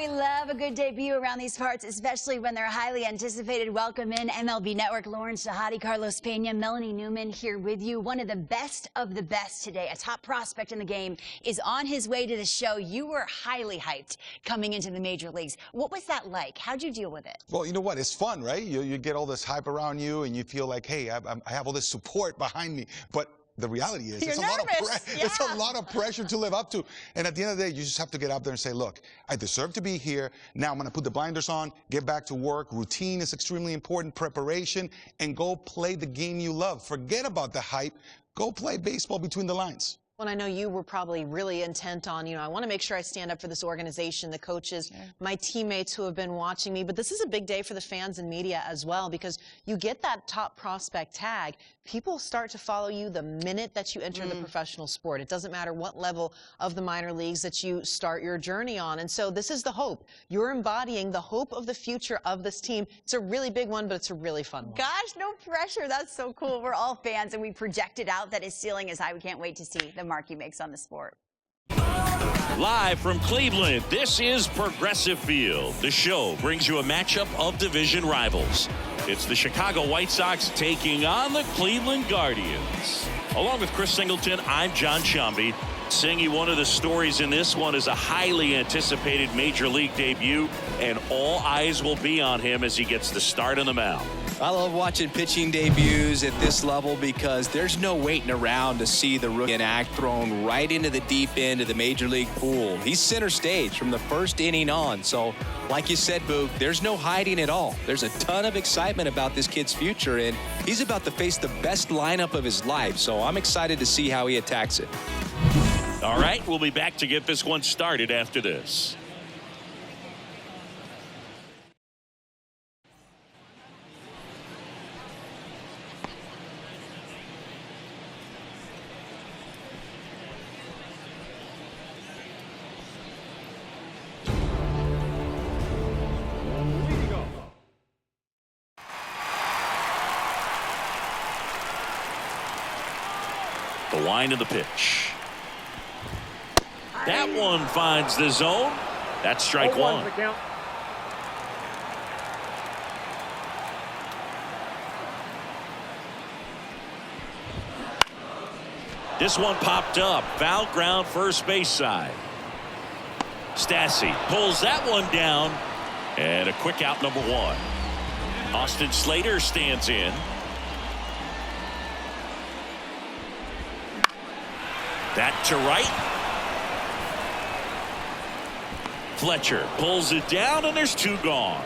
we love a good debut around these parts, especially when they're highly anticipated. Welcome in MLB Network, Lauren Shahadi, Carlos Pena, Melanie Newman here with you. One of the best today, a top prospect in the game, is on his way to the show. You were highly hyped coming into the major leagues. What was that like? How'd you deal with it? Well, you know what? It's fun, right? You get all this hype around you, and you feel like, hey, I have all this support behind me. But the reality is, it's a lot of pressure to live up to. And at the end of the day, you just have to get out there and say, look, I deserve to be here. Now I'm going to put the blinders on, get back to work. Routine is extremely important, preparation, and go play the game you love. Forget about the hype. Go play baseball between the lines. Well, I know you were probably really intent on, I want to make sure I stand up for this organization, the coaches, my teammates who have been watching me. But this is a big day for the fans and media as well, because you get that top prospect tag. People start to follow you the minute that you enter the professional sport. It doesn't matter what level of the minor leagues that you start your journey on. And so this is the hope. You're embodying the hope of the future of this team. It's a really big one, but it's a really fun one. Gosh, no pressure. That's so cool. We're all fans, and we projected out that his ceiling is high. We can't wait to see the mark he makes on the sport. Live from Cleveland, this is Progressive Field. The show brings you a matchup of division rivals. It's the Chicago White Sox taking on the Cleveland Guardians. Along with Chris Singleton, I'm John Shambi. Singy, one of the stories in this one is a highly anticipated major league debut, and all eyes will be on him as he gets the start on the mound. I love watching pitching debuts at this level because there's no waiting around to see the rookie in act, thrown right into the deep end of the major league pool. He's center stage from the first inning on. So, like you said, Boog, there's no hiding at all. There's a ton of excitement about this kid's future, and he's about to face the best lineup of his life. So I'm excited to see how he attacks it. All right, we'll be back to get this one started after this. The line of the pitch. That one finds the zone. That's strike one. This one popped up. Foul ground, first base side. Stassi pulls that one down. And a quick out, number one. Austin Slater stands in. That to right. Fletcher pulls it down, and there's two gone.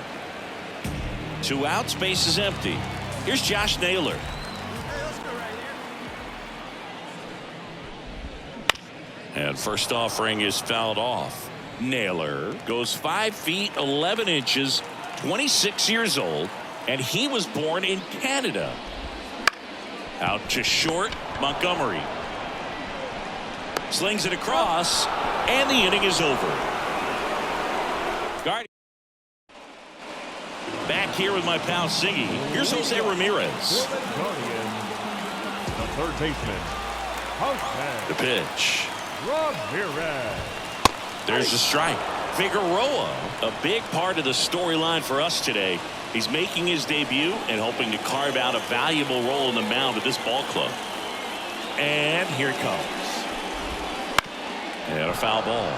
2 outs, base is empty. Here's Josh Naylor. And first offering is fouled off. Naylor goes 5 feet 11 inches, 26 years old, and he was born in Canada. Out to short, Montgomery. Slings it across, and the inning is over. Guardian. Back here with my pal Siggy. Here's Jose Ramirez. The third baseman. The pitch. Ramirez. There's the strike. Figueroa, a big part of the storyline for us today. He's making his debut and hoping to carve out a valuable role in the mound of this ball club. And here it comes. And a foul ball.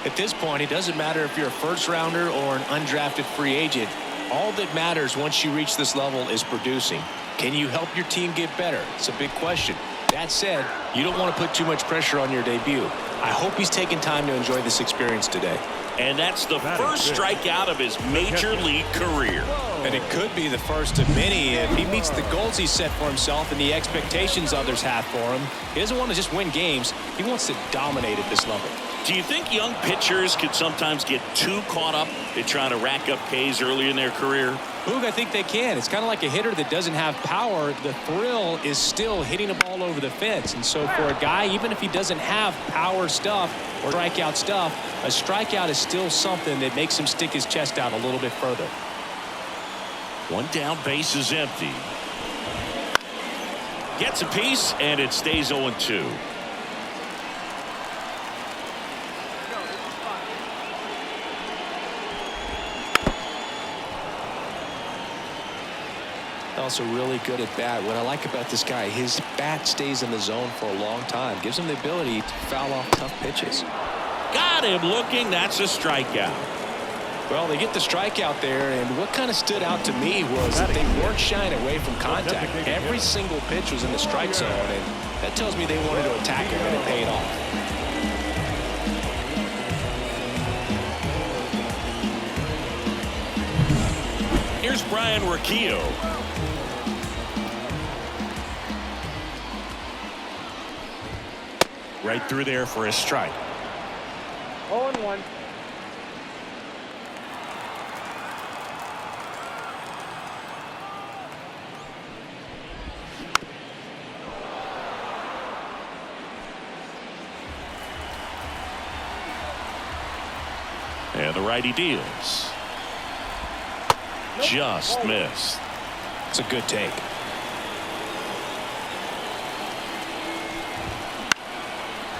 At this point, it doesn't matter if you're a first rounder or an undrafted free agent. All that matters once you reach this level is producing. Can you help your team get better? It's a big question. That said, you don't want to put too much pressure on your debut. I hope he's taking time to enjoy this experience today. And that's the first strikeout of his major league career. And it could be the first of many if he meets the goals he set for himself and the expectations others have for him. He doesn't want to just win games. He wants to dominate at this level. Do you think young pitchers could sometimes get too caught up in trying to rack up Ks early in their career? Boog, I think they can. It's kind of like a hitter that doesn't have power. The thrill is still hitting a ball over the fence. And so for a guy, even if he doesn't have power stuff or strikeout stuff, a strikeout is still something that makes him stick his chest out a little bit further. One down, base is empty. Gets a piece, and it stays 0-2. Also really good at bat. What I like about this guy, his bat stays in the zone for a long time. Gives him the ability to foul off tough pitches. Got him looking. That's a strikeout. Well, they get the strikeout there, and what kind of stood out to me was that they weren't shying away from contact. Every single pitch was in the strike zone, and that tells me they wanted to attack him, and it paid off. Here's Brian Rocchio. Right through there for a strike. 0-1. And the righty deals. Just missed. It's a good take.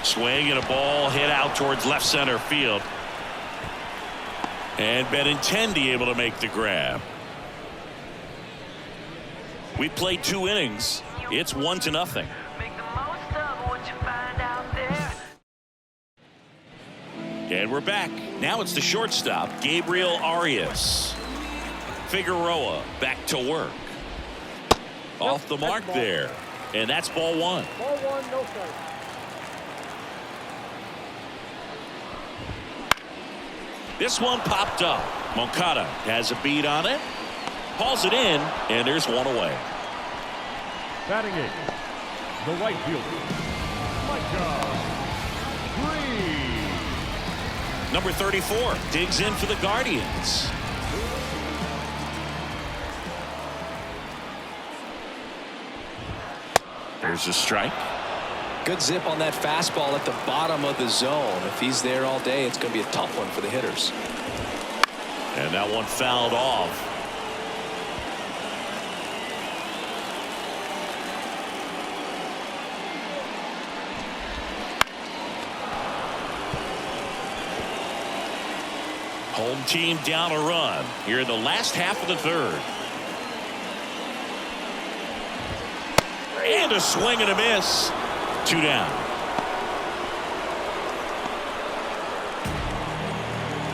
Swing and a ball hit out towards left center field. And Benintendi able to make the grab. We played 2 innings. It's 1-0. And we're back. Now it's the shortstop, Gabriel Arias. Figueroa back to work. Off the mark there. And that's ball 1. Ball 1, no strike. This one popped up. Moncada has a beat on it. Hauls it in, and there's one away. Batting 8, the right fielder, Micah Green. Number 34 digs in for the Guardians. There's a strike. Good zip on that fastball at the bottom of the zone. If he's there all day, it's going to be a tough one for the hitters. And that one fouled off. Home team down a run here in the last half of the 3rd. And a swing and a miss. 2 down.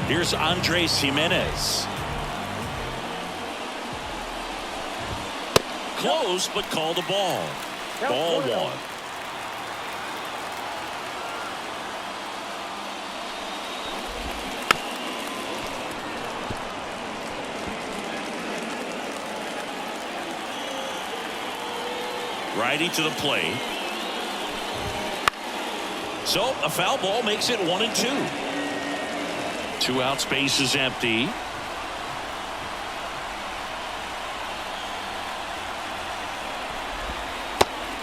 Here's Andres Jimenez. Close, but called a ball. Ball 1. Righty to the plate. So a foul ball makes it 1-2. 2 outs, base is empty.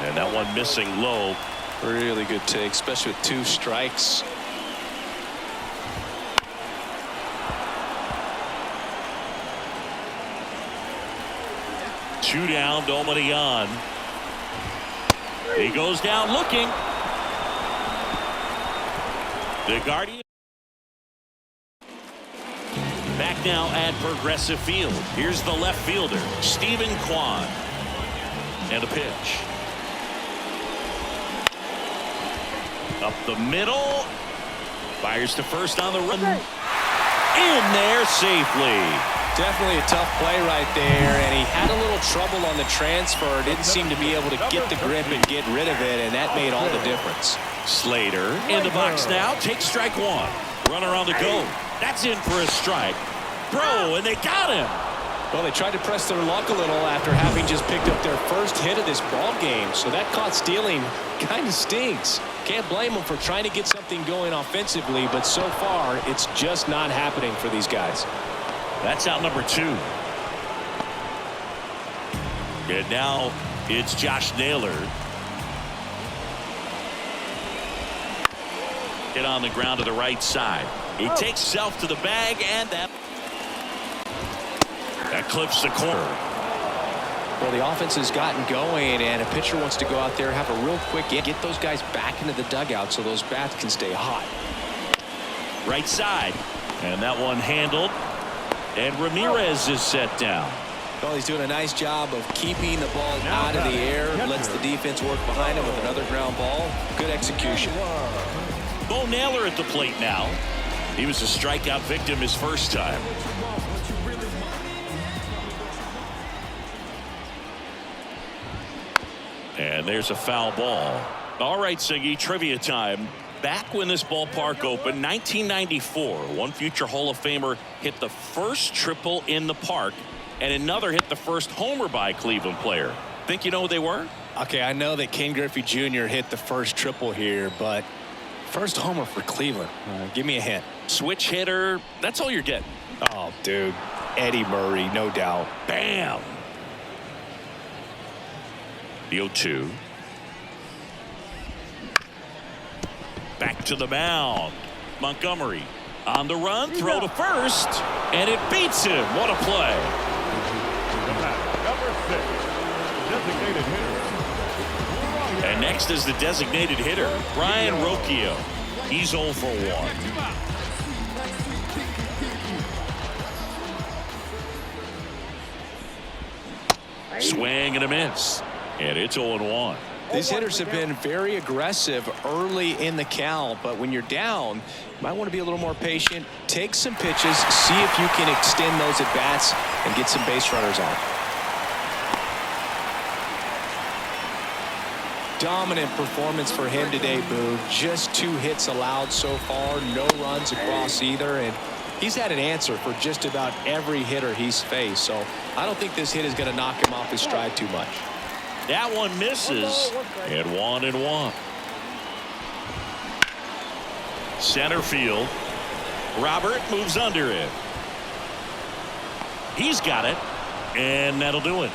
And that one missing low. Really good take, especially with 2 strikes. Two down, Dominion. He goes down looking. The Guardian back now at Progressive Field. Here's the left fielder, Stephen Kwan. And a pitch. Up the middle. Fires to first on the run. In there safely. Definitely a tough play right there, and he had a little trouble on the transfer. Didn't seem to be able to get the grip and get rid of it, and that made all the difference. Slater in the box now. Takes strike 1. Runner on the go. That's in for a strike. Throw, and they got him. Well, they tried to press their luck a little after having just picked up their first hit of this ball game, so that caught stealing kind of stings. Can't blame them for trying to get something going offensively, but so far it's just not happening for these guys. That's out number 2. And now it's Josh Naylor. Hit on the ground to the right side. He takes self to the bag, and that clips the corner. Well, the offense has gotten going, and a pitcher wants to go out there, have a real quick get those guys back into the dugout so those bats can stay hot. Right side, and that one handled. And Ramirez is set down. Well, he's doing a nice job of keeping the ball out of the air, lets the defense work behind him with another ground ball. Good execution. Bo Naylor at the plate now. He was a strikeout victim his first time. And there's a foul ball. All right, Siggy, trivia time. Back when this ballpark opened, 1994, one future Hall of Famer hit the first triple in the park, and another hit the first homer by a Cleveland player. Think you know who they were? Okay, I know that Ken Griffey Jr. hit the first triple here, but first homer for Cleveland. Give me a hint. Switch hitter. That's all you're getting. Oh, dude. Eddie Murray, no doubt. Bam. The 0-2. Back to the mound. Montgomery on the run. Throw to first. And it beats him. What a play. Number 6, designated hitter. And next is the designated hitter, Brian Rocchio. He's 0 for 1. Swing and a miss. And it's 0-1. These hitters have been very aggressive early in the count, but when you're down, you might want to be a little more patient. Take some pitches, see if you can extend those at bats and get some base runners on. Dominant performance for him today, Boog. Just 2 hits allowed so far, no runs across either, and he's had an answer for just about every hitter he's faced, so I don't think this hit is going to knock him off his stride too much. That one misses, and 1-1. Center field. Robert moves under it. He's got it, and that'll do it.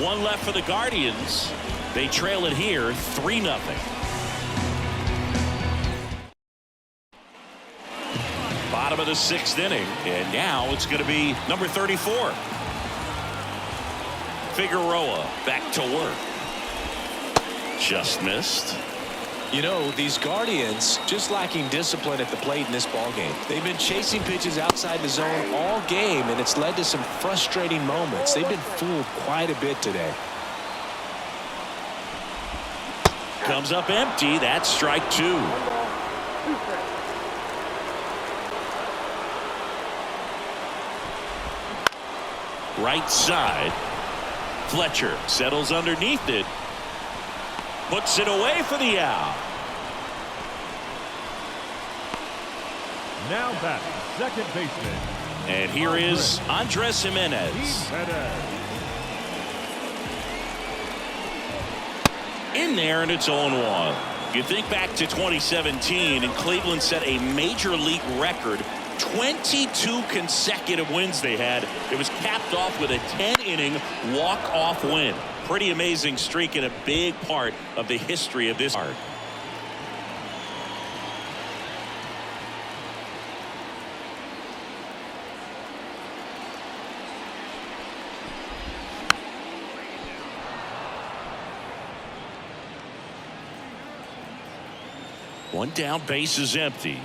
1 left for the Guardians. They trail it here 3-0. Bottom of the 6th inning, and now it's going to be number 34. Figueroa back to work. Just missed. You know, these Guardians just lacking discipline at the plate in this ball game. They've been chasing pitches outside the zone all game, and it's led to some frustrating moments. They've been fooled quite a bit today. Comes up empty. That's strike 2. Right side. Fletcher settles underneath it. Puts it away for the out. Now back, second baseman. And here is Andres Jimenez. In there, and it's 0-1. You think back to 2017, and Cleveland set a major league record. 22 consecutive wins they had. It was capped off with a 10-inning walk-off win. Pretty amazing streak and a big part of the history of this art. One down, base is empty.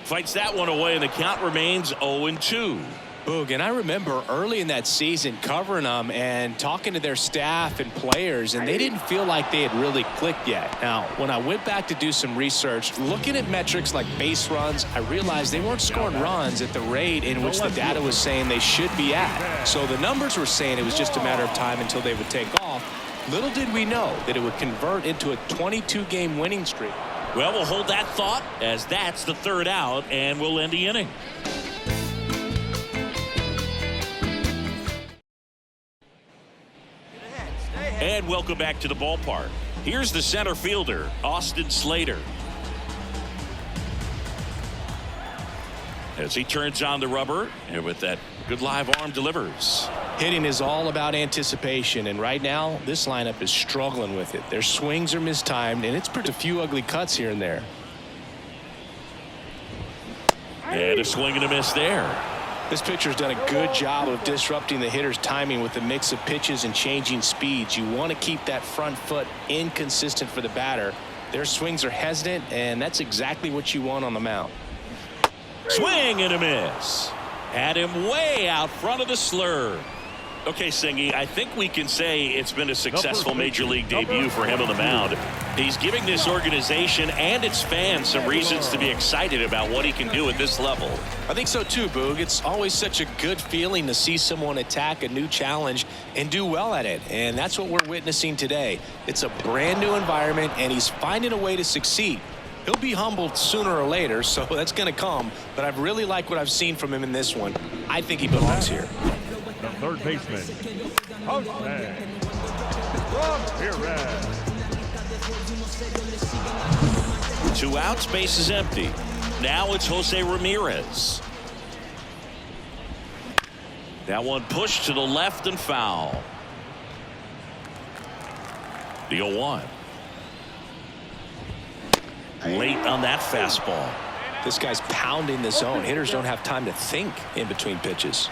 Fights that one away, and the count remains 0-2. Boog, and I remember early in that season covering them and talking to their staff and players, and they didn't feel like they had really clicked yet. Now, when I went back to do some research, looking at metrics like base runs, I realized they weren't scoring runs at the rate in which the data was saying they should be at. So the numbers were saying it was just a matter of time until they would take off. Little did we know that it would convert into a 22-game winning streak. Well, we'll hold that thought as that's the 3rd out, and we'll end the inning. And welcome back to the ballpark. Here's the center fielder, Austin Slater. As he turns on the rubber, and with that good live arm delivers. Hitting is all about anticipation, and right now this lineup is struggling with it. Their swings are mistimed, and it's pretty a few ugly cuts here and there. And a swing and a miss there. This pitcher's done a good job of disrupting the hitter's timing with a mix of pitches and changing speeds. You want to keep that front foot inconsistent for the batter. Their swings are hesitant, and that's exactly what you want on the mound. Swing and a miss. Had him way out front of the slur. Okay, Singy, I think we can say it's been a successful Major League debut for him on the mound. He's giving this organization and its fans some reasons to be excited about what he can do at this level. I think so too, Boog. It's always such a good feeling to see someone attack a new challenge and do well at it. And that's what we're witnessing today. It's a brand new environment, and he's finding a way to succeed. He'll be humbled sooner or later, so that's going to come. But I've really liked what I've seen from him in this one. I think he belongs here. The third baseman, Jose Ramirez. 2 outs, base is empty. Now it's Jose Ramirez. That one pushed to the left and foul. The 0-1. Late on that fastball. This guy's pounding the zone. Hitters don't have time to think in between pitches.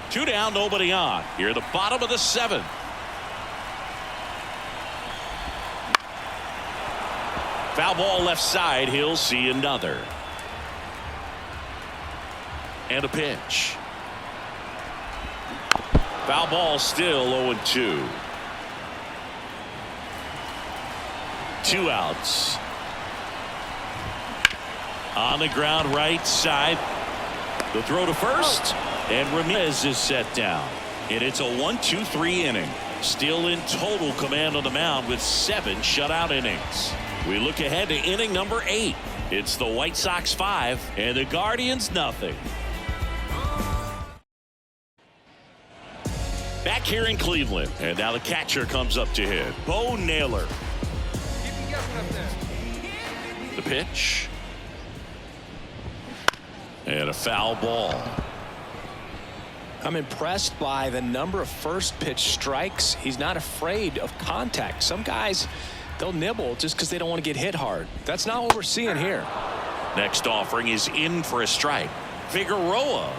Two down, nobody on. Here at the bottom of the 7th. Foul ball left side. He'll see another. And a pitch. Foul ball still 0-2. 2 outs. On the ground right side. The throw to first. And Ramirez is set down. And it's a 1-2-3 inning. Still in total command on the mound with 7 shutout innings. We look ahead to inning number 8. It's the White Sox 5 and the Guardians nothing. Back here in Cleveland. And now the catcher comes up to hit. Bo Naylor. The pitch. And a foul ball. I'm impressed by the number of first pitch strikes. He's not afraid of contact. Some guys, they'll nibble just because they don't want to get hit hard. That's not what we're seeing here. Next offering is in for a strike. Figueroa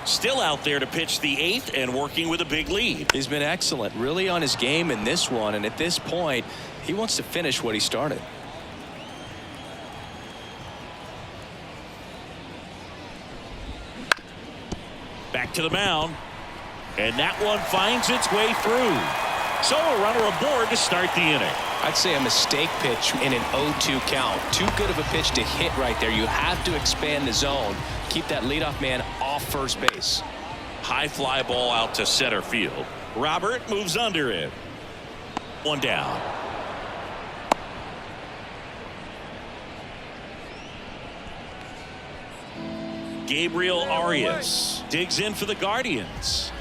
still out there to pitch the 8th and working with a big lead. He's been excellent, really on his game in this one. And at this point, he wants to finish what he started. Back to the mound. And that one finds its way through. So a runner aboard to start the inning. I'd say a mistake pitch in an 0-2 count. Too good of a pitch to hit right there. You have to expand the zone. Keep that leadoff man off first base. High fly ball out to center field. Robert moves under it. 1 down. Gabriel Arias digs in for the Guardians.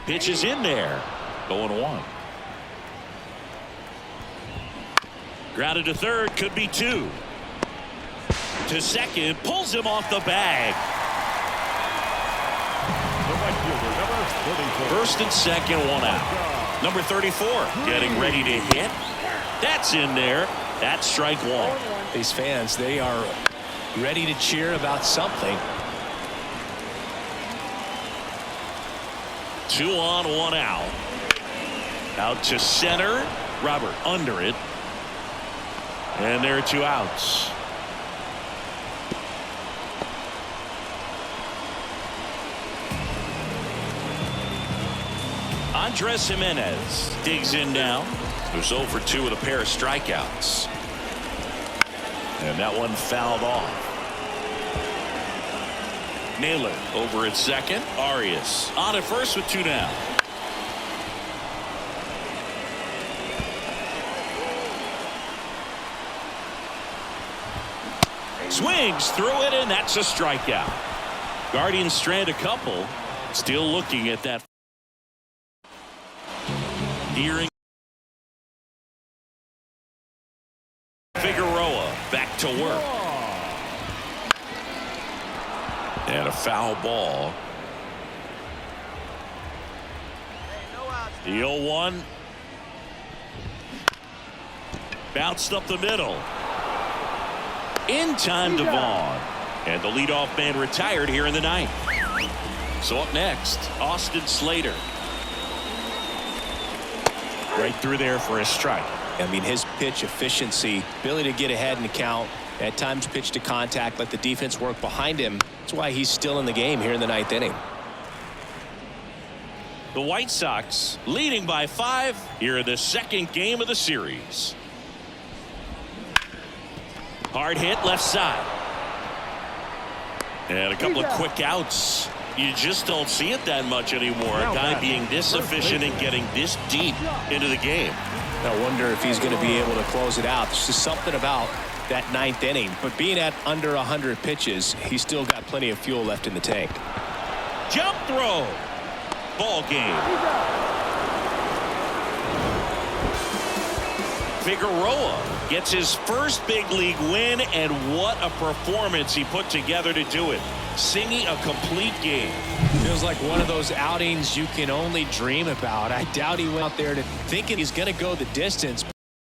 Pitch is in there. 0-1. Grounded to third, could be 2. To second, pulls him off the bag. First and second, 1 out. Number 34 getting ready to hit. That's in there. That's strike 1. These fans, they are ready to cheer about something. 2 on, 1 out. Out to center. Robert under it. And there are 2 outs. Andres Jimenez digs in now. Who's 0 for 2 with a pair of strikeouts. And that one fouled off. Naylor over at second. Arias on at first with 2 down. Swings through it, and that's a strikeout. Guardians strand a couple. Still looking at that. Deering. Figueroa back to work. And a foul ball. The 0-1. Bounced up the middle. In time to Vaughn. And the leadoff man retired here in the 9th. So up next, Austin Slater. Right through there for a strike. I mean, his pitch efficiency, ability to get ahead in the count, at times pitch to contact, let the defense work behind him. That's why he's still in the game here in the 9th inning. The White Sox leading by 5 here in the 2nd game of the series. Hard hit left side. And a couple of quick outs. You just don't see it that much anymore. A guy being this efficient and getting this deep into the game. I wonder if he's going to be able to close it out. There's just something about that 9th inning. But being at under 100 pitches, he's still got plenty of fuel left in the tank. Jump throw. Ball game. Figueroa gets his first big league win, and what a performance he put together to do it. Singing a complete game. Feels like one of those outings you can only dream about. I doubt he went out there thinking he's going to go the distance.